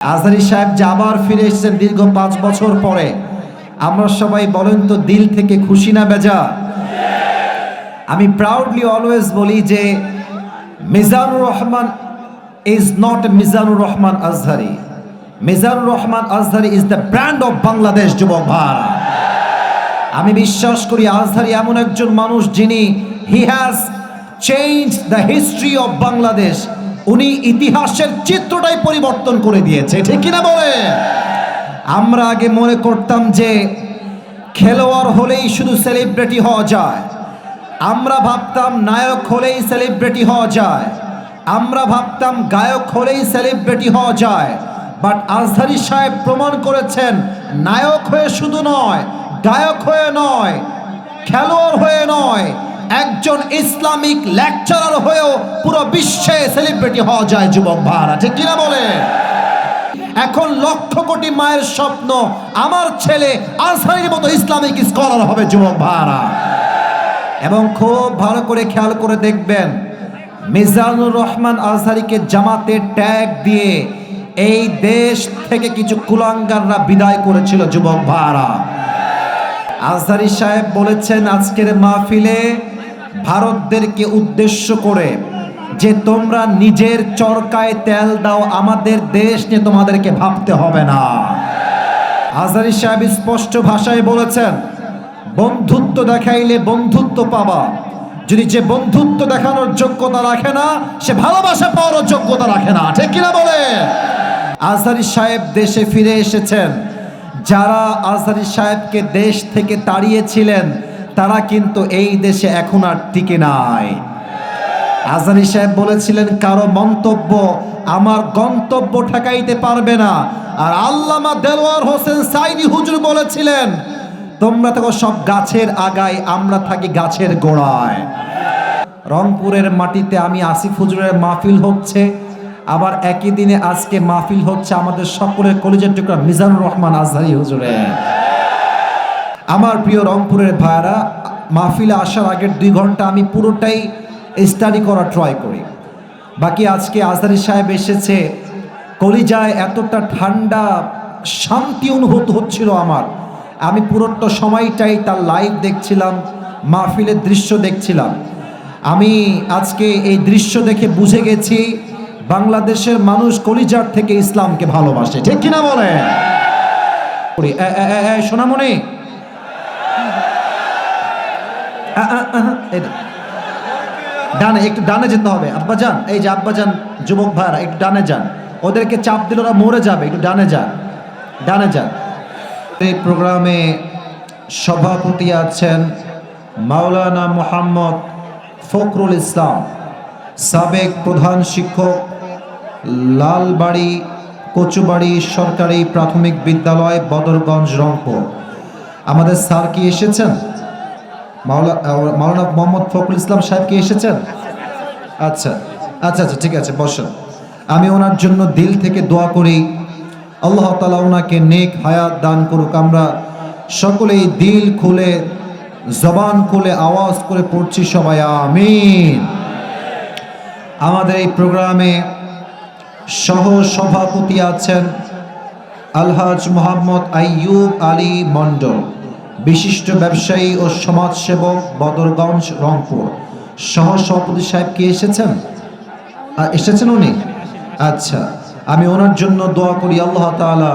আজহারী সাহেব যে আবার ফিরে এসেছেন দীর্ঘ 5 বছর পরে, আমরা সবাই বলেন তো দিল থেকে খুশি না বেজা? আমি প্রাউডলি অলওয়েজ বলি যে Mizanur Rahman is not Mizanur Rahman Azhari. Mizanur Rahman Azhari is the brand of Bangladesh. যুবক ভাইরা, আমি বিশ্বাস করি আজহারী এমন একজন মানুষ যিনি he has change the history of Bangladesh. উনি ইতিহাসের চিত্রটাই পরিবর্তন করে দিয়েছে, ঠিক কিনা বলে? আমরা আগে মনে করতাম যে খেলোয়াড় হলেই শুধু সেলিব্রিটি হওয়া যায়, আমরা ভাবতাম নায়ক হলেই সেলিব্রিটি হওয়া যায়, আমরা ভাবতাম গায়ক হলেই সেলিব্রিটি হওয়া যায়। বাট আজহারী সাহেব প্রমাণ করেছেন নায়ক হয়ে শুধু নয়, গায়ক হয়ে নয়, খেলোয়াড় হয়ে নয়, একজন ইসলামিক লেকচারার হয়েও পুরো বিশ্বে সেলিব্রিটি হওয়া যায়। যুবক ভাইরা, ঠিক কিনা বলে? এখন লক্ষ কোটি মায়ের স্বপ্ন আমার ছেলে আজহারীর মতো ইসলামিক স্কলার হবে। যুবক ভাইরা, এবং খুব ভালো করে খেয়াল করে দেখবেন, মিজানুর রহমান আজহারীকে জামাতে ট্যাগ দিয়ে এই দেশ থেকে কিছু কুলাঙ্গাররা বিদায় করেছিল। যুবক ভাইরা, আজহারী সাহেব বলেছেন আজকের মাহফিলে ভারতদেরকে উদ্দেশ্য করে যে তোমরা নিজের চরকায় তেল দাও, আমাদের দেশ নিয়ে তোমাদেরকে ভাবতে হবে না। আজহারী সাহেব স্পষ্ট ভাষায় বলেছেন বন্ধুত্ব দেখাইলে বন্ধুত্ব পাবা, যদি যে বন্ধুত্ব দেখানোর যোগ্যতা রাখে না সে ভালোবাসা পাওয়ার যোগ্যতা রাখে না, ঠিক কিনা বলে? আজহারী সাহেব দেশে ফিরে এসেছেন। যারা আজহারী সাহেবকে দেশ থেকে তাড়িয়েছিলেন তারা কিন্তু এই দেশে এখন আর টিকে নাই। আজহারী সাহেব বলেছিলেন কারো মন্তব্য আমার গন্তব্য ঠেকাইতে পারবে না। আর আল্লামা দেলোয়ার হোসেন সাইদি হুজুর বলেছিলেন তোমরা থাকো সব গাছের আগায়, আমরা থাকি গাছের গোড়ায়। রংপুরের মাটিতে আমি আসিফ হুজুরের মাহফিল হচ্ছে, আবার একই দিনে আজকে মাহফিল হচ্ছে আমাদের সকলের কলিজার টুকরা মিজানুর রহমান আজহারী হুজুরের। আমার প্রিয় রংপুরের ভাইরা, মাহফিলে আসার আগের 2 ঘন্টা আমি পুরোটাই স্টাডি করার ট্রাই করি। বাকি আজকে আজহারী সাহেব এসেছে, কলিজায় এতটা ঠান্ডা শান্তি অনুভূত হচ্ছিল আমার। আমি পুরোটা সময়টাই তার লাইভ দেখছিলাম, মাহফিলের দৃশ্য দেখছিলাম। আমি আজকে এই দৃশ্য দেখে বুঝে গেছি বাংলাদেশের মানুষ কলিজার থেকে ইসলামকে ভালোবাসে, ঠিক কিনা বলে? সোনামণি, ডানে, একটু ডানে যেতে হবে। আব্বাজান, এই যে আব্বাজান, যুবক ভাইরা একটু ডানে যান, ওদেরকে চাপ দিলে ওরা মরে যাবে। একটু ডানে যান, ডানে যান। এই প্রোগ্রামে সভাপতি আছেন মাওলানা মোহাম্মদ ফখরুল ইসলাম, সাবেক প্রধান শিক্ষক, লালবাড়ি কচুবাড়ি সরকারি প্রাথমিক বিদ্যালয়, বদরগঞ্জ, রংপুর। আমাদের স্যার কি এসেছেন? মাওলানা মোহাম্মদ ফখরুল ইসলাম সাহেব কি এসেছেন? আচ্ছা আচ্ছা আচ্ছা, ঠিক আছে, বসেন। আমি ওনার জন্য দিল থেকে দোয়া করি, আল্লাহ তাআলা ওনাকে নেক হায়াত দান করুক। আমরা সকলেই দিল খুলে, জবান খুলে, আওয়াজ করে পড়ছি সবাই আমিন। আমাদের এই প্রোগ্রামে সহ সভাপতি আছেন আলহাজ মোহাম্মদ আইয়ুব আলী মন্ডল, বিশিষ্ট ব্যবসায়ী ও সমাজসেবক, বদরগঞ্জ, রংপুর। সহ সভাপতি সাহেব কি এসেছেন? এসেছেন উনি? আচ্ছা, আমি ওনার জন্য দোয়া করি আল্লাহ তাআলা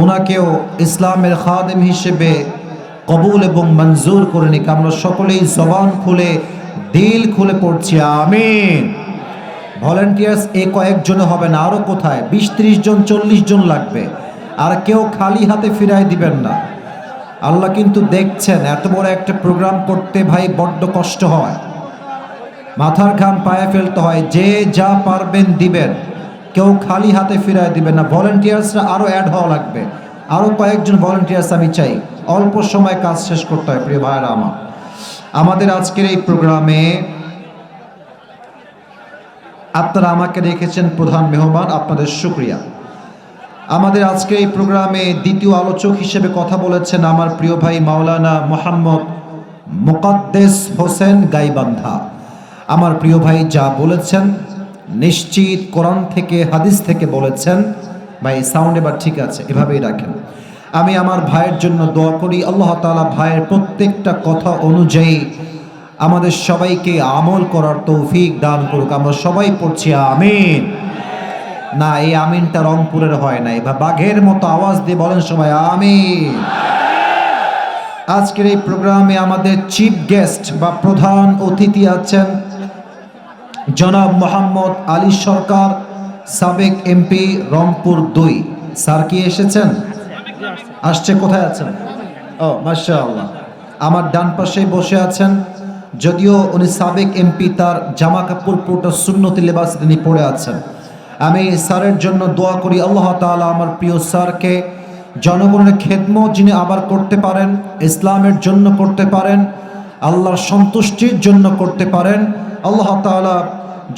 ওনাকেও ইসলামের খাদেম হিসেবে কবুল এবং মঞ্জুর করে নিক। আমরা সকলেই জবান খুলে, দিল খুলে পড়ছি আমিন। ভলেন্টিয়ার্স এ কয়েকজনে হবে না, আরো কোথায় 20-30 জন 40 জন লাগবে। আর কেউ খালি হাতে ফিরাই দিবেন না। আল্লাহ কিন্তু দেখছেন, এত বড় একটা প্রোগ্রাম করতে ভাই বড্ড কষ্ট হয়, মাথার ঘাম পায়ে ফেলতে হয়। যে যা পারবেন দিবেন, কেউ খালি হাতে ফিরাই দিবেন না। ভলেন্টিয়ার্সরা আরো অ্যাড হওয়া লাগবে, আরো কয়েকজন ভলেন্টিয়ার্স আমি চাই। অল্প সময় কাজ শেষ করতে হয়। প্রিয় ভাইরা আমার, আমাদের আজকের এই প্রোগ্রামে আপনারা আমাকে রেখেছেন প্রধান মেহমান, আপনাদের শুকরিয়া। আমাদের আজকে এই প্রোগ্রামে দ্বিতীয় আলোচক হিসেবে কথা বলেছেন আমার প্রিয় ভাই মাওলানা মোহাম্মদ মুকদ্দেস হোসেন গাইবান্ধা। আমার প্রিয় ভাই যা বলেছেন নিশ্চিত কোরআন থেকে, হাদিস থেকে বলেছেন, ভাই সাউন্ড এবার ঠিক আছে, এভাবেই রাখেন। আমি আমার ভাইয়ের জন্য দোয়া করি, আল্লাহ তাআলা ভাইয়ের প্রত্যেকটা কথা অনুযায়ী আমাদের সবাইকে আমল করার তৌফিক দান করুক। আমরা সবাই পড়ছি আমিন। না, এই আমিনটা রংপুরের হয় নাই, বা বাঘের মতো আওয়াজ দিয়ে বলেন সবাই আমিন। আজকের এই প্রোগ্রামে আমাদের চিফ গেস্ট বা প্রধান অতিথি আছেন জনাব মোহাম্মদ আলী সরকার, সাবেক এমপি রংপুর 2। স্যার কি এসেছেন? আসছে। কোথায় আছেন? ও মাশাআল্লাহ, আমার ডান পাশে বসে আছেন। যদিও উনি সাবেক এমপি, তার জামা কাপড় পুরোটা সুন্নতি লেবাস তিনি পরে আছেন। আমি স্যারের জন্য দোয়া করি, আল্লাহ তাআলা আমার প্রিয় স্যারকে জনগণের খেদমত যিনি আবার করতে পারেন, ইসলামের জন্য করতে পারেন, আল্লাহর সন্তুষ্টির জন্য করতে পারেন, আল্লাহ তাআলা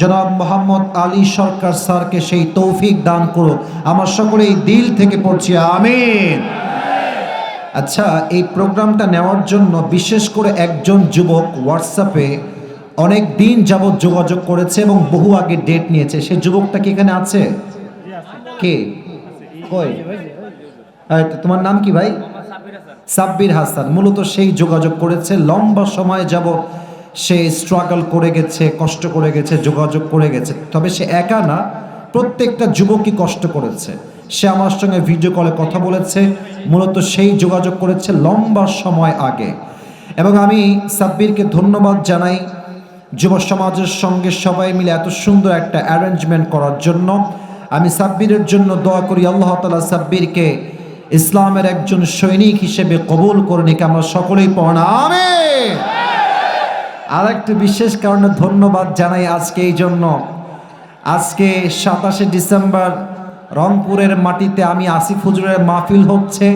জনাব মোহাম্মদ আলী সরকার স্যারকে সেই তৌফিক দান করুক। আমার সকলেই দিল থেকে পড়ছি আমিন। আচ্ছা, এই প্রোগ্রামটা নেওয়ার জন্য বিশেষ করে একজন যুবক হোয়াটসঅ্যাপে অনেক দিন যাবৎ যোগাযোগ করেছে এবং বহু আগে ডেট নিয়েছে। সেই যুবকটা কি এখানে আছে? কে? কই? তোমার নাম কি ভাই? সাব্বির হাসান। মূলত সেই যোগাযোগ করেছে, লম্বা সময় যাবৎ সে স্ট্রাগল করে গেছে, কষ্ট করে গেছে, যোগাযোগ করে গেছে। তবে সে একা না, প্রত্যেকটা যুবকই কষ্ট করেছে। সে আমার সঙ্গে ভিডিও কলে কথা বলেছে, মূলত সেই যোগাযোগ করেছে লম্বা সময় আগে। এবং আমি সাব্বিরকে ধন্যবাদ জানাই যুব সমাজের সঙ্গে সবাই মিলে এত সুন্দর একটা অ্যারেঞ্জমেন্ট করার জন্য। আমি সাব্বিরের জন্য দোয়া করি, আল্লাহ তাআলা সাব্বিরকে ইসলামের একজন সৈনিক হিসেবে কবুল করে নিক। আমরা সকলেই পড়া আমিন। আর একটা বিশেষ কারণে ধন্যবাদ জানাই আজকে এই জন্য, আজকে 27শে ডিসেম্বর রংপুরের মাটিতে আমি আসিফ হুজুরের মাহফিল হচ্ছে,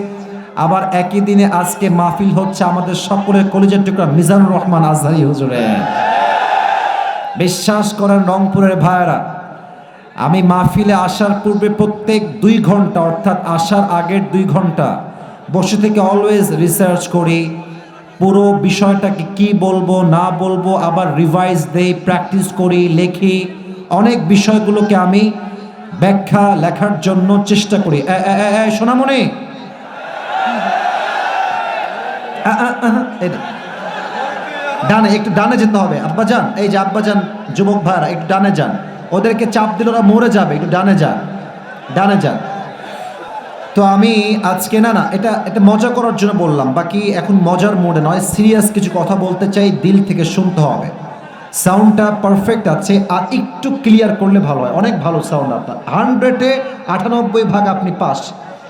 আবার একই দিনে আজকে মাহফিল হচ্ছে আমাদের সকলের কলিজার টুকরা মিজানুর রহমান আজহারী হুজুরের। বিশ্বাস করেন রংপুরের ভাইয়েরা, আমি মাহফিলে আসার পূর্বে প্রত্যেক 2 ঘন্টা, অর্থাৎ আসার আগের 2 ঘন্টা বসে থেকে অলওয়েজ রিসার্চ করি, পুরো বিষয়টাকে কি বলবো না বলবো, আবার রিভাইজ দেই, প্র্যাকটিস করি, লেখি। অনেক বিষয়গুলোকে আমি ব্যাখ্যা লেখার জন্য চেষ্টা করি। সোনামণি, ডানে, একটু ডানে যেতে হবে আব্বাজান। এই যে আব্বাজান, যুবক ভাইরা একটু ডানে যান, ওদেরকে চাপ দিলে ওরা মরে যাবে। একটু ডানে যান, ডানে যান। তো আমি আজকে না এটা মজা করার জন্য বললাম, বাকি এখন মজার মোডে নয়, সিরিয়াস কিছু কথা বলতে চাই, দিল থেকে শুনতে হবে। সাউন্ডটা পারফেক্ট আছে, আর একটু ক্লিয়ার করলে ভালো হয়। অনেক ভালো সাউন্ড আপনার, 100-এ 98 আপনি পাস।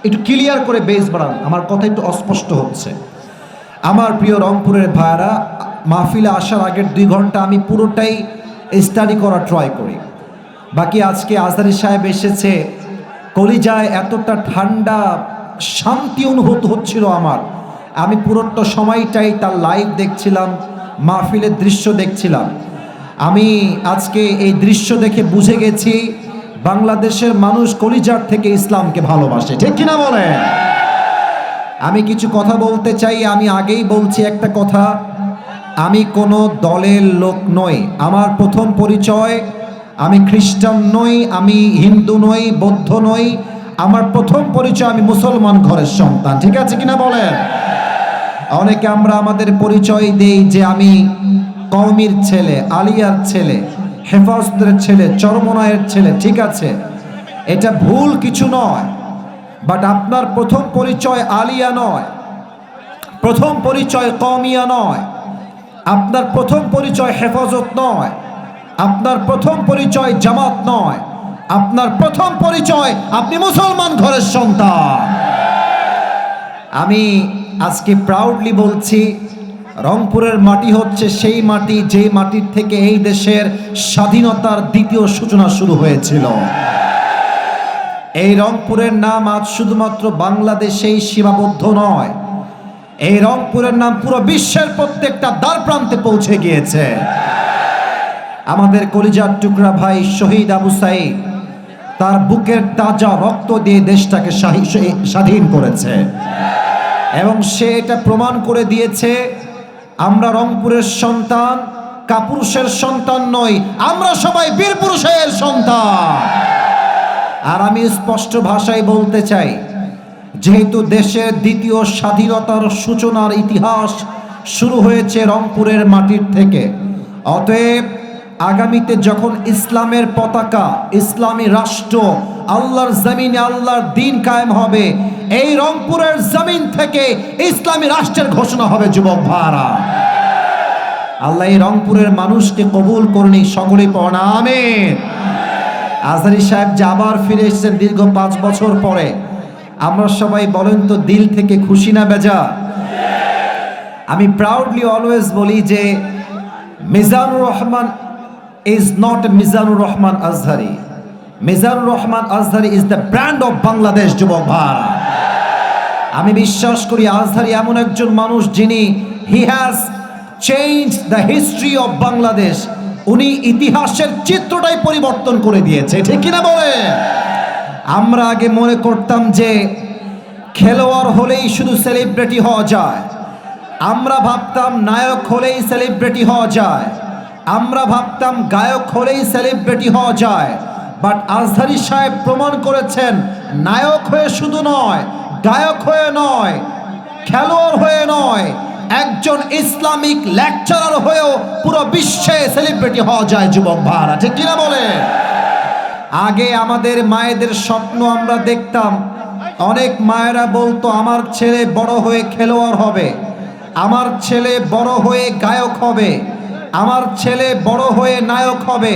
একটু ক্লিয়ার করে বেস বাড়ান, আমার কথা একটু অস্পষ্ট হচ্ছে। আমার প্রিয় রংপুরের ভাইয়ারা, মাহফিলে আসার আগের 2 ঘন্টা আমি পুরোটাই স্টাডি করার ট্রাই করি। বাকি আজকে আজহারী সাহেব এসেছে, কলিজায় এতটা ঠান্ডা শান্তি অনুভূত হচ্ছিল আমার। আমি পুরোটা সময়টাই তার লাইভ দেখছিলাম, মাহফিলের দৃশ্য দেখছিলাম। আমি আজকে এই দৃশ্য দেখে বুঝে গেছি বাংলাদেশের মানুষ কলিজার থেকে ইসলামকে ভালোবাসে, ঠিক কিনা বলে? আমি কিছু কথা বলতে চাই। আমি আগেই বলছি একটা কথা, আমি কোনো দলের লোক নই। আমার প্রথম পরিচয়, আমি খ্রিস্টান নই, আমি হিন্দু নই, বৌদ্ধ নই। আমার প্রথম পরিচয়, আমি মুসলমান ঘরের সন্তান, ঠিক আছে কিনা বলেন? অনেকে আমরা আমাদের পরিচয় দেই যে আমি কওমির ছেলে, আলিয়ার ছেলে, হেফাজতের ছেলে, চরমনায়ের ছেলে, ঠিক আছে, এটা ভুল কিছু নয়। বাট আপনার প্রথম পরিচয় আলিয়া নয়, প্রথম পরিচয় কওমিয়া নয়, আপনার প্রথম পরিচয় হেফাজত নয়, আপনার প্রথম পরিচয় জামাত নয়, আপনার প্রথম পরিচয় আপনি মুসলমান ঘরের সন্তান। আমি আজকে প্রাউডলি বলছি, রংপুরের মাটি হচ্ছে সেই মাটি যে মাটির থেকে এই দেশের স্বাধীনতার দ্বিতীয় সূচনা শুরু হয়েছিল। এই রংপুরের নাম আজ শুধুমাত্র বাংলাদেশেই সীমাবদ্ধ নয়, এই রংপুরের নাম পুরো বিশ্বের প্রত্যেকটা দ্বার প্রান্তে পৌঁছে গিয়েছে। আমাদের কলিজার টুকরা ভাই শহীদ আবু সাঈদ তার বুকের তাজা রক্ত দিয়ে দেশটাকে স্বাধীন করেছে, এবং সে এটা প্রমাণ করে দিয়েছে আমরা রংপুরের সন্তান, কাপুরুষের সন্তান নই, আমরা সবাই বীর পুরুষের সন্তান। আর আমি স্পষ্ট ভাষায় বলতে চাই, যেহেতু দেশের দ্বিতীয় স্বাধীনতার সূচনার ইতিহাস শুরু হয়েছে রংপুরের মাটির থেকে, অতএব আগামীতে যখন ইসলামের পতাকা, ইসলামী রাষ্ট্র, আল্লাহর জমিনে আল্লাহর দিন কায়েম হবে, এই রংপুরের জমিন থেকে ইসলামী রাষ্ট্রের ঘোষণা হবে। যুবক ভাইরা, আল্লাহ এই রংপুরের মানুষকে কবুল করুন, সকলে পড়া আমিন। আজহারী সাহেব যে আবার ফিরে এসেছেন দীর্ঘ 5 বছর পরে, আমরা সবাই বলেন তো দিল থেকে খুশি না বেজা? আমি প্রাউডলি অলওয়েজ বলি যে Mizanur Rahman is not Mizanur Rahman Azhari. Mizanur Rahman Azhari is the brand of Bangladesh. যুবক ভাইরা, আমি বিশ্বাস করি আজহারী এমন একজন মানুষ যিনি he has changed the history of Bangladesh. উনি ইতিহাসের চিত্রটাই পরিবর্তন করে দিয়েছে, ঠিক কিনা বলে? আমরা আগে মনে করতাম যে খেলোয়াড় হলেই শুধু সেলিব্রিটি হওয়া যায়, আমরা ভাবতাম নায়ক হলেই সেলিব্রিটি হওয়া যায়, আমরা ভাবতাম গায়ক হলেই সেলিব্রিটি হওয়া যায়। বাট আজহারী সাহেব প্রমাণ করেছেন নায়ক হয়ে শুধু নয়, গায়ক হয়ে নয়, খেলোয়াড় হয়ে নয়, একজন ইসলামিক লেকচারার হয়েও পুরো বিশ্বে সেলিব্রিটি হওয়া যায়। যুবক ভাইরা, ঠিক কিনা বলে? আগে আমাদের মায়েদের স্বপ্ন আমরা দেখতাম, অনেক মায়েরা বলতো আমার ছেলে বড় হয়ে খেলোয়াড় হবে, আমার ছেলে বড় হয়ে গায়ক হবে, আমার ছেলে বড় হয়ে নায়ক হবে,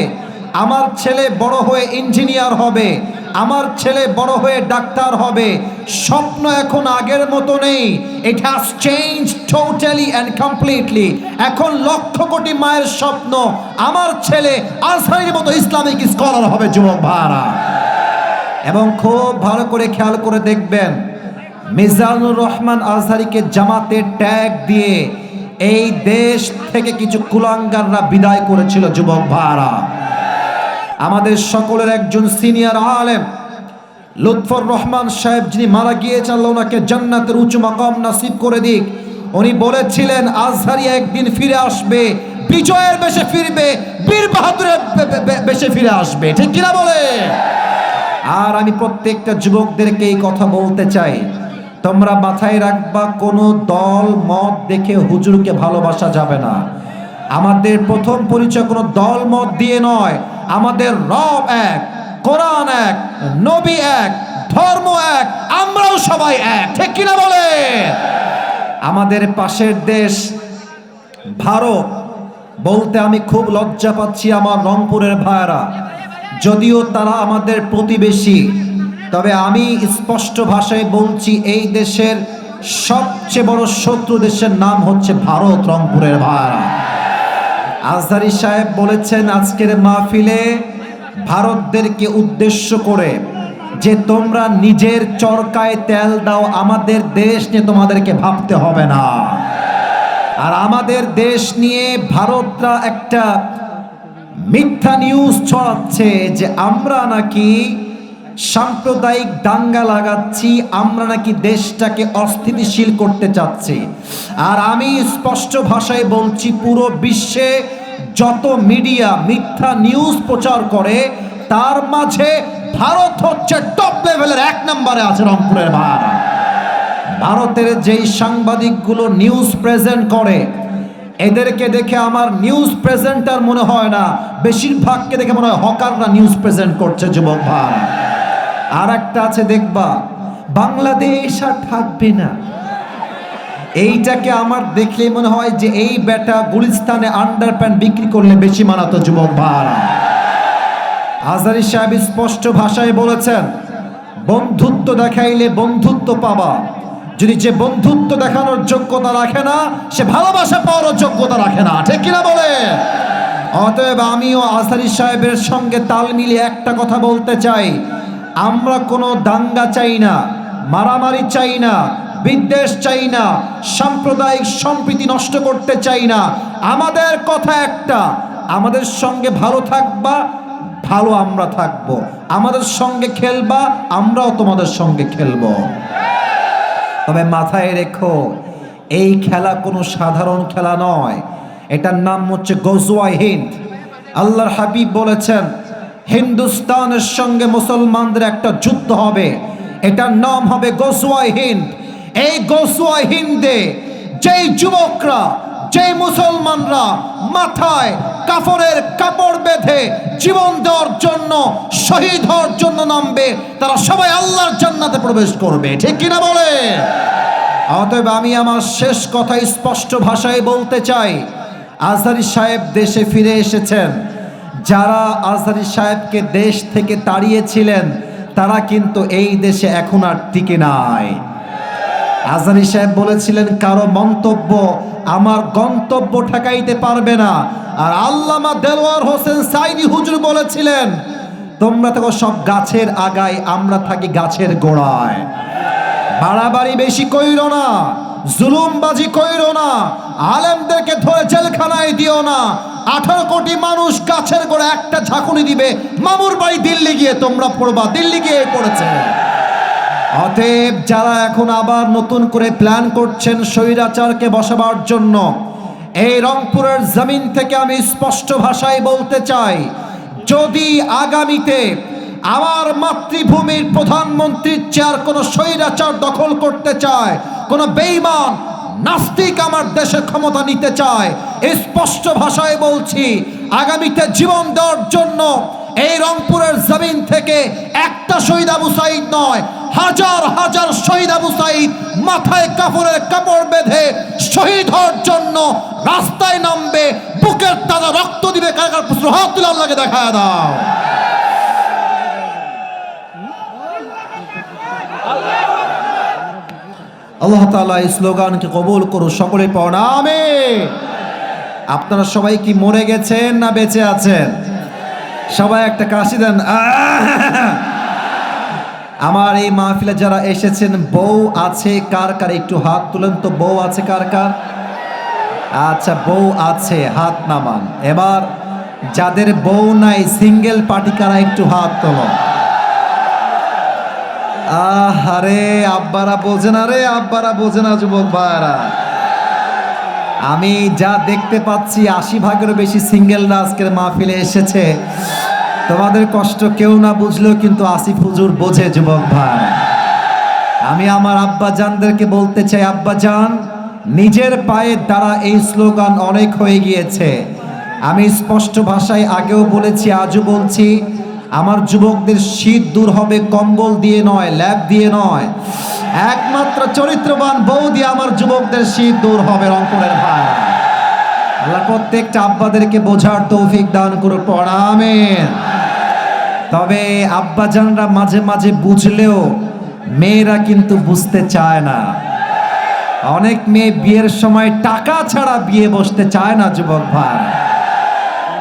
আমার ছেলে বড় হয়ে ইঞ্জিনিয়ার হবে, আমার ছেলে বড় হয়ে ডাক্তার হবে। স্বপ্ন এখন আগের মতো নেই। It has change totally and completely. এখন লক্ষ কোটি মায়ের স্বপ্ন আমার ছেলে আজহারীর মতো ইসলামিক স্কলার হবে। যুবক ভাইরা, এবং খুব ভালো করে খেয়াল করে দেখবেন, মিজানুর রহমান আজহারীকে জামাতে ট্যাগ দিয়ে এই দেশ থেকে কিছু কুলাঙ্গাররা বিদায় করেছিল। যুবক ভাইরা, আমাদের সকলের একজন সিনিয়র আলেম লুৎফর রহমান সাহেব, যিনি মারা গিয়েছেন, আল্লাহ ওনাকে জান্নাতের উঁচু মাকাম নসিব করে দিক, উনি বলেছিলেন আজহারী একদিন ফিরে আসবে, বিজয়ের বেশে ফিরবে, বীর বাহাদুরের বেশে ফিরে আসবে, ঠিক কিনা বলে? আর আমি প্রত্যেকটা যুবকদেরকে এই কথা বলতে চাই, তোমরা মাথায় রাখবা, কোনো দল মত দেখে হুজুরকে ভালোবাসা যাবে না। আমাদের প্রথম পরিচয় কোনো দল মত দিয়ে নয়, আমাদের রব এক, কোরআন এক, নবী এক, ধর্ম এক, আমরাও সবাই এক, ঠিক কিনা বলে? আমাদের পাশের দেশ ভারত বলতে আমি খুব লজ্জা পাচ্ছি আমার রংপুরের ভাইরা, যদিও তারা আমাদের প্রতিবেশী, তবে আমি স্পষ্ট ভাষায় বলছি এই দেশের সবচেয়ে বড় শত্রু দেশের নাম হচ্ছে ভারত। রংপুরের ভাইরা, আজহারী সাহেব বলেছেন আজকের মাহফিলে ভারতদেরকে উদ্দেশ্য করে যে তোমরা নিজের চরকায় তেল দাও, আমাদের দেশ নিয়ে তোমাদেরকে ভাবতে হবে না। আর আমাদের দেশ নিয়ে ভারতরা একটা মিথ্যা নিউজ ছড়াচ্ছে যে আমরা নাকি সাম্প্রদায়িক দাঙ্গা লাগাচ্ছি, আমরা নাকি দেশটাকে অস্থিতিশীল করতে চাচ্ছি। আর আমি স্পষ্ট ভাষায় বলছি, পুরো বিশ্বে যত মিডিয়া মিথ্যা নিউজ প্রচার করে তার মাঝে ভারত হচ্ছে টপ লেভেলের 1 নম্বরে আছে। রংপুরের ভাইরা, ভারতের যেই সাংবাদিকগুলো নিউজ প্রেজেন্ট করে এদেরকে দেখে আমার নিউজ প্রেজেন্টার মনে হয় না, বেশিরভাগকে দেখে মনে হয় হকাররা নিউজ প্রেজেন্ট করছে। যুবক ভাইরা, আর একটা আছে দেখবা, বাংলাদেশ আর থাকবে না, এইটাকে আমার দেখলে মনে হয় যে এই বেটা গুলিস্তানে আন্ডারপ্যান্ট বিক্রি করলে বেশি মানাতো। যুবক ভাইরা, আজহারী সাহেব স্পষ্ট ভাষায় বলেছেন বন্ধুত্ব দেখাইলে বন্ধুত্ব পাবা, যদি যে বন্ধুত্ব দেখানোর যোগ্যতা রাখে না সে ভালোবাসা পাওয়ার যোগ্যতা রাখে না, ঠিক কিনা বলে? অতএব আমিও আজহারী সাহেবের সঙ্গে তাল মিলিয়ে একটা কথা বলতে চাই, আমরা কোনো দাঙ্গা চাই না, মারামারি চাই না, বিদ্বেষ চাই না, সাম্প্রদায়িক সম্প্রীতি নষ্ট করতে চাই না। আমাদের কথা একটা, আমাদের সঙ্গে ভালো থাকবা, ভালো আমরা থাকবো, আমাদের সঙ্গে খেলবা, আমরাও তোমাদের সঙ্গে খেলবো। তবে মাথায় রেখো, এই খেলা কোনো সাধারণ খেলা নয়, এটার নাম হচ্ছে গজওয়ায়ে হিন্দ। আল্লাহর হাবিব বলেছেন হিন্দুস্তানের সঙ্গে মুসলমানদের একটা যুদ্ধ হবে, এটার নাম হবে গজওয়ায়ে হিন্দ। এই গজওয়ায়ে হিন্দে যেই যুবকরা, যেই মুসলমানরা মাথায় কাফনের কাপড় বেঁধে জীবন দেওয়ার জন্য, শহীদ হওয়ার জন্য নামবে, তারা সবাই আল্লাহর জান্নাতে প্রবেশ করবে, ঠিক কিনা বলে? অতএব আমি আমার শেষ কথা স্পষ্ট ভাষায় বলতে চাই, আজহারী সাহেব দেশে ফিরে এসেছেন। যারা আজহারী সাহেবকে দেশ থেকে তাড়িয়েছিলেন তারা কিন্তু এই দেশে এখন আর টিকে নাই। আজহারী সাহেব বলেছিলেন, কারো মন্তব্য আমার গন্তব্য ঠেকাইতে পারবে না। আর আল্লামা দেলোয়ার হোসেন সাইদি হুজুর বলেছিলেন, তোমরা তো সব গাছের আগায়, আমরা থাকি গাছের গোড়ায়। বাড়াবাড়ি বেশি কইরো না, জুলুমবাজি কইরো না, আলেমদেরকে ধরে জেলখানায় দিও না। 18 কোটি মানুষ গাছের গোড়া একটা ঝাঁকুনি দিবে, মামুর বাড়ি দিল্লি গিয়ে তোমরা পড়বা, দিল্লি গিয়ে পড়েছে। অতএব যারা এখন আবার নতুন করে প্ল্যান করছেন স্বৈরাচারকে বসাবার জন্য, এই রংপুরের জমিন থেকে আমি স্পষ্ট ভাষায় বলতে চাই, যদি আগামীতে আমার মাতৃভূমির প্রধানমন্ত্রীর চেয়ার কোনো স্বৈরাচার দখল করতে চায়, কোনো বেঈমান নাস্তিক আমার দেশে ক্ষমতা নিতে চায়, স্পষ্ট ভাষায় বলছি, আগামীতে জীবন দেওয়ার জন্য এই রংপুরের জমিন থেকে একটা শহীদ আবু সাঈদ নয়, হাজার হাজার শহীদ আবু সাঈদ মাথায় কাপড়ের কাপড় বেঁধে শহীদ হওয়ার জন্য রাস্তায় নামবে, বুকের তাজা রক্ত দিবে। কার হাত তুলে আল্লাহকে দেখায় দাও। আল্লাহ তাআলা এই স্লোগানকে কবুল করুন, সকলে পড়ুন আমিন। আপনারা সবাই কি মরে গেছেন না বেঁচে আছেন? সবাই একটা কাশি দেন। আমার এই মাহফিলে যারা এসেছেন, বউ আছে কার কার? একটু হাত তুলেন তো, বউ আছে কার কার? আচ্ছা, বউ আছে, হাত নামান। এবার যাদের বউ নাই, সিঙ্গেল পার্টি কারা, একটু হাত তোলো। আরে আব্বারা বোঝে না রে, আব্বারা বোঝে না যুবক ভাইরা। আমি যা দেখতে পাচ্ছি 80 ভাগেরও বেশি সিঙ্গেলরা আজকের মাহফিলে এসেছে। তোমাদের কষ্ট কেউ না বুঝলেও কিন্তু আসিফ হুজুর বোঝে যুবক ভাই। আমি আমার আব্বা জানদেরকে বলতে চাই, আব্বা জান, নিজের পায়ে দ্বারা এই স্লোগান অনেক হয়ে গিয়েছে। আমি স্পষ্ট ভাষায় আগেও বলেছি, আজও বলছি, আমার যুবকদের শীত দূর হবে কম্বল দিয়ে নয়, ল্যাব দিয়ে নয়, একমাত্র চরিত্রবান বউ দিয়ে আমার যুবকদের শীত দূর হবে। রংপুরের ভাই, আল্লাহ প্রত্যেকটা আব্বাদেরকে বোঝার তৌফিক দান করুন, পড়া আমিন। তবে আব্বাজানরা মাঝে মাঝে বুঝলেও মেয়েরা কিন্তু বুঝতে চায় না। অনেক মেয়ে বিয়ের সময় টাকা ছাড়া বিয়ে বসতে চায় না যুবক ভাই।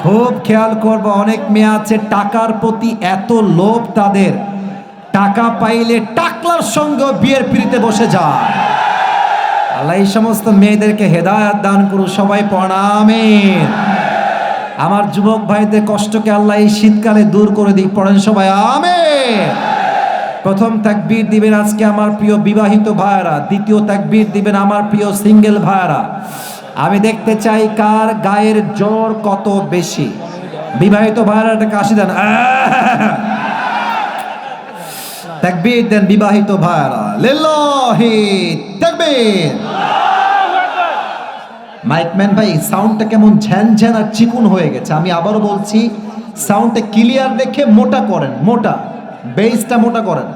খুব খেয়াল করব, অনেক মেয়ে আছে টাকার প্রতি এত লোভ তাদের, টাকা পাইলে টাকলার সঙ্গে বিয়ের পিড়িতে বসে যায়। আল্লাহ এই সমস্ত মেয়েদেরকে হেদায়েত দান করুন, সবাই পড়া আমিন। আমার যুবক ভাইদের কষ্টকে আল্লাহ এই শীতকালে দূর করে দিক, পড়েন সবাই আমিন। প্রথম তাকবীর দিবেন আজকে আমার প্রিয় বিবাহিত ভাইরা, দ্বিতীয় তাকবীর দিবেন আমার প্রিয় সিঙ্গেল ভাইরা। আমি দেখতে চাই কার গায়ের জ্বর কত বেশি। বিবাহিত ভাইরা একটা কাশি দেন, তাকবীর দেন বিবাহিত ভাইরা, লিল্লাহি তাকবীর। মাইকম্যান ভাই, সাউন্ডটা কেমন ঝ্যানঝ্যান আর চিকুন হয়ে গেছে। আমি আবারও বলছি, সাউন্ডটা ক্লিয়ার রেখে মোটা করেন, মোটা বেসটা মোটা করেন।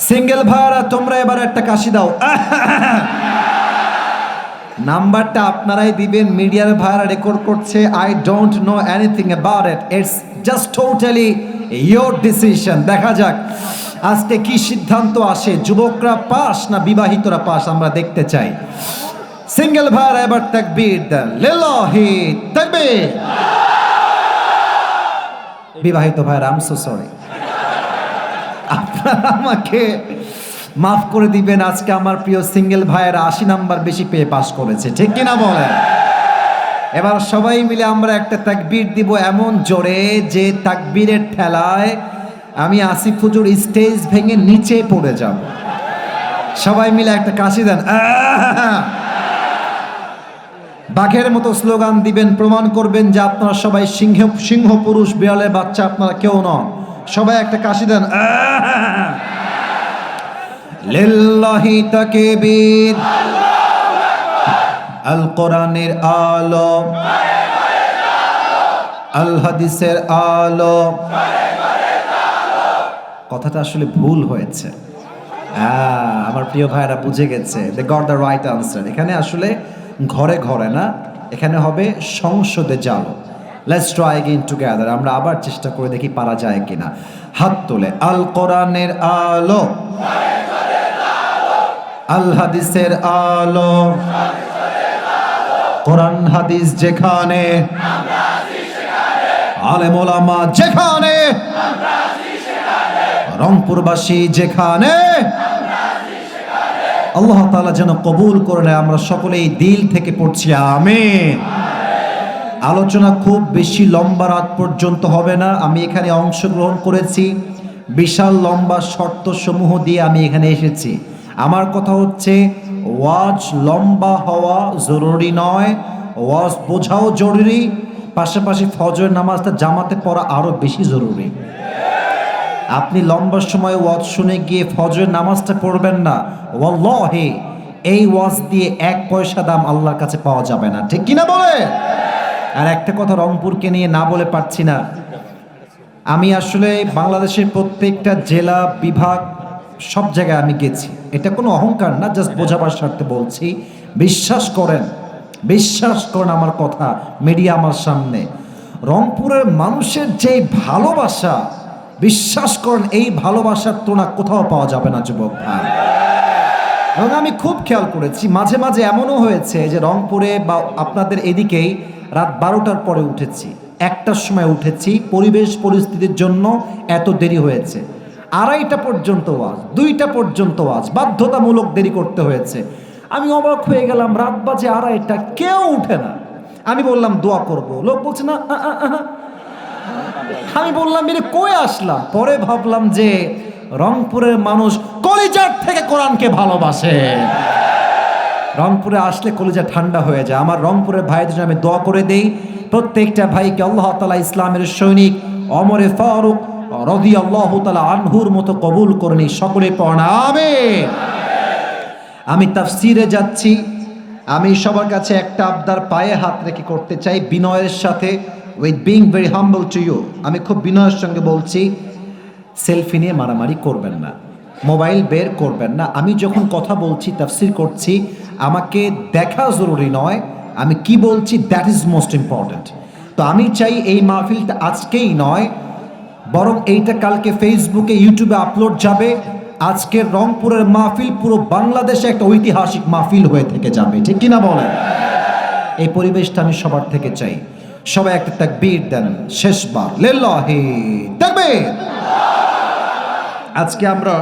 সিঙ্গেল ভাইরা তোমরা এবার একটা কাশি দাও। নাম্বারটা আপনারাই দিবেন, মিডিয়ার ভাইরা রেকর্ড করছে। I don't know anything about it, it's just totally your decision. দেখা যাক আজকে কি সিদ্ধান্ত আসে, যুবকরা পাস না বিবাহিতরা পাস, আমরা দেখতে চাই। সিঙ্গেল ভাইরা এবার তাকবীর দেন, লিল্লাহি তাকবীর। বিবাহিত ভাইরা, আই এম সো সরি, আপনারা আমাকে মাফ করে দিবেন। আজকে আমার প্রিয় সিঙ্গেল ভাইয়েরা 80 নাম্বার বেশি পেয়ে পাস করেছে, ঠিক কিনা বলেন? এবার সবাই মিলে আমরা একটা তাকবীর দিব এমন জোরে যে তাকবীরের ঠেলায় আমি আসিফ হুজুর স্টেজ ভেঙে নিচে পড়ে যাব। সবাই মিলে একটা কাশি দেন। বাঘের মতো স্লোগান দিবেন, প্রমাণ করবেন যে আপনারা সবাই সিংহ পুরুষ, বিড়ালের বাচ্চা আপনারা কেউ নন। সবাই একটা কাশি দেন। লিল্লাহি তাকবীর। আল কোরআনের আলো, আল হাদিসের আলো। কথাটা আসলে ভুল হয়েছে। আমার প্রিয় ভাইরা বুঝে গেছে, they got the right answer. এখানে আসলে ঘরে ঘরে না, এখানে হবে সংসদে যাও। Let's try again together. আমরা আবার চেষ্টা করে দেখি পারা যায় কিনা। হাত তোলে। আল কোরআনের আলো, আল হাদিসের আলো। কোরআন হাদিস যেখানে, আলেম ওলামা যেখানে, রংপুরবাসী যেখানে, আল্লাহ তাআলা যেন কবুল করে নেয়। আমরা সকলেই দিল থেকে পড়ছি আমিন। আলোচনা খুব বেশি লম্বা রাত পর্যন্ত হবে না। আমি এখানে অংশগ্রহণ করেছি, বিশাল লম্বা শর্ত সমূহ দিয়ে আমি এখানে এসেছি। আমার কথা হচ্ছে, ওয়াজ লম্বা হওয়া জরুরি নয়, ওয়াজ বোঝাও জরুরি, পাশাপাশি ফজরের নামাজটা জামাতে পড়া আরো বেশি জরুরি। আপনি লম্বা সময় ওয়াজ শুনে গিয়ে ফজরের নামাজটা পড়বেন না, ওয়াল্লাহি এই ওয়াজ দিয়ে 1 পয়সা দাম আল্লাহর কাছে পাওয়া যাবে না। ঠিক কিনা বলে? আর একটা কথা রংপুরকে নিয়ে না বলে পারছি না। আমি আসলে বাংলাদেশের প্রত্যেকটা জেলা বিভাগ সব জায়গায় আমি গেছি। এটা কোনো অহংকার না, জাস্ট বোঝাবার স্বার্থে বলছি। বিশ্বাস করেন আমার কথা, মিডিয়া আমার সামনে। রংপুরের মানুষের যে ভালোবাসা, বিশ্বাস করেন এই ভালোবাসার তুলনা কোথাও পাওয়া যাবে না যুবক ভাই। এবং আমি খুব খেয়াল করেছি, মাঝে মাঝে এমনও হয়েছে যে রংপুরে বা আপনাদের এদিকেই রাত 12টার পরে উঠেছি, 1টার সময় উঠেছি, পরিবেশ পরিস্থিতির জন্য এত দেরি হয়েছে। 2:30 পর্যন্ত ওয়াজ, 2টা পর্যন্ত ওয়াজ, বাধ্যতামূলক দেরি করতে হয়েছে। আমি অবাক হয়ে গেলাম, রাত বাজে 2:30, কেউ উঠে না। আমি বললাম দোয়া করব, লোক বলছে না। আমি বললাম এর কই আসলাম? পরে ভাবলাম যে রংপুরের মানুষ কলিজার থেকে কোরআনকে ভালোবাসে। রংপুরে আসলে কলিজা ঠান্ডা হয়ে যায়। আমার রংপুরের ভাইদের জন্য আমি দোয়া করে দেই, প্রত্যেকটা ভাইকে আল্লাহ তাআলা ইসলামের সৈনিক ওমরে ফারুক রাদিয়াল্লাহু তাআলা আনহুর মতো কবুল করে নিন। সকলে পড়ুন আমিন। আমি তাফসিরে যাচ্ছি। আমি সবার কাছে একটা আবদার পায়ে হাত রেখে করতে চাই, বিনয়ের সাথে, with being very humble to you. আমি খুব বিনয়ের সঙ্গে বলছি, সেলফি নিয়ে মারামারি করবেন না, মোবাইল বের করবেন না। আমি যখন কথা বলছি, তাফসির করছি, আমাকে দেখা জরুরি নয়, আমি কি বলছি দ্যাট ইজ মোস্ট ইম্পর্ট্যান্ট। তো আমি চাই এই মাহফিলটা আজকেই নয়, বরং এইটা কালকে ফেসবুকে, ইউটিউবে আপলোড যাবে। আজকের রংপুরের মাহফিল পুরো বাংলাদেশে একটা ঐতিহাসিক মাহফিল হয়ে থেকে যাবে। ঠিক কিনা বলেন? এই পরিবেশটা আমি সবার থেকে চাই। সবাই একটা তাকবীর দেন শেষবার, লিল্লাহি তাকবীর। আজকে আমরা